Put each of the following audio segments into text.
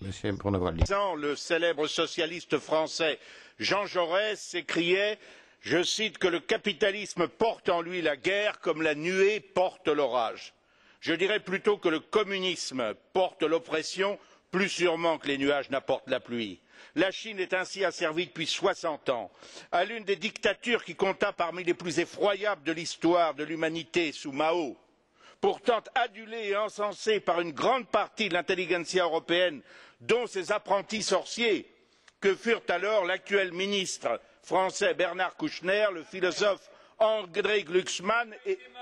Monsieur Brunogoli. Le célèbre socialiste français Jean Jaurès s'écriait, je cite, que le capitalisme porte en lui la guerre comme la nuée porte l'orage. Je dirais plutôt que le communisme porte l'oppression plus sûrement que les nuages n'apportent la pluie. La Chine est ainsi asservie depuis 60 ans à l'une des dictatures qui compta parmi les plus effroyables de l'histoire de l'humanité sous Mao. Pourtant adulée et encensée par une grande partie de l'intelligentsia européenne, dont ses apprentis sorciers, que furent alors l'actuel ministre français Bernard Kouchner, le philosophe André Glucksmann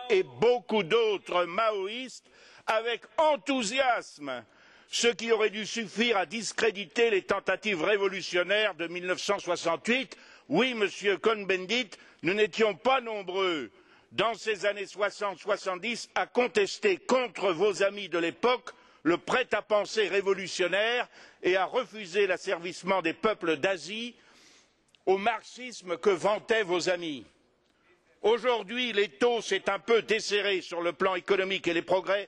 et beaucoup d'autres maoïstes, avec enthousiasme, ce qui aurait dû suffire à discréditer les tentatives révolutionnaires de 1968. Oui, Monsieur Cohn-Bendit, nous n'étions pas nombreux dans ces années 60-70 à contester contre vos amis de l'époque le prêt-à-penser révolutionnaire et à refuser l'asservissement des peuples d'Asie au marxisme que vantaient vos amis. Aujourd'hui, l'étau s'est un peu desserré sur le plan économique et les progrès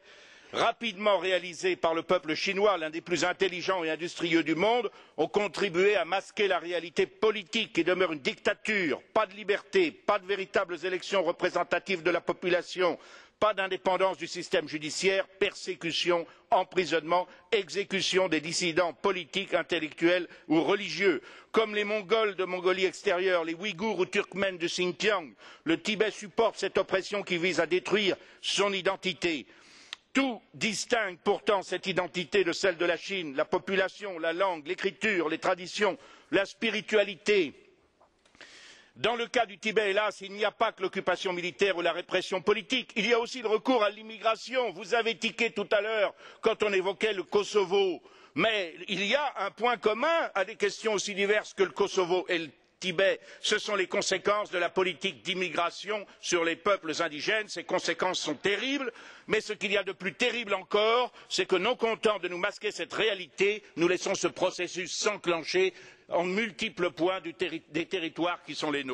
rapidement réalisés par le peuple chinois, l'un des plus intelligents et industrieux du monde, ont contribué à masquer la réalité politique qui demeure une dictature, pas de liberté, pas de véritables élections représentatives de la population, pas d'indépendance du système judiciaire, persécution, emprisonnement, exécution des dissidents politiques, intellectuels ou religieux. Comme les Mongols de Mongolie extérieure, les Ouïghours ou Turkmènes du Xinjiang, le Tibet supporte cette oppression qui vise à détruire son identité. Tout distingue pourtant cette identité de celle de la Chine, la population, la langue, l'écriture, les traditions, la spiritualité. Dans le cas du Tibet, hélas, il n'y a pas que l'occupation militaire ou la répression politique, il y a aussi le recours à l'immigration. Vous avez tiqué tout à l'heure quand on évoquait le Kosovo, mais il y a un point commun à des questions aussi diverses que le Kosovo et le Tibet, ce sont les conséquences de la politique d'immigration sur les peuples indigènes. Ces conséquences sont terribles, mais ce qu'il y a de plus terrible encore, c'est que non contents de nous masquer cette réalité, nous laissons ce processus s'enclencher en multiples points des territoires qui sont les nôtres.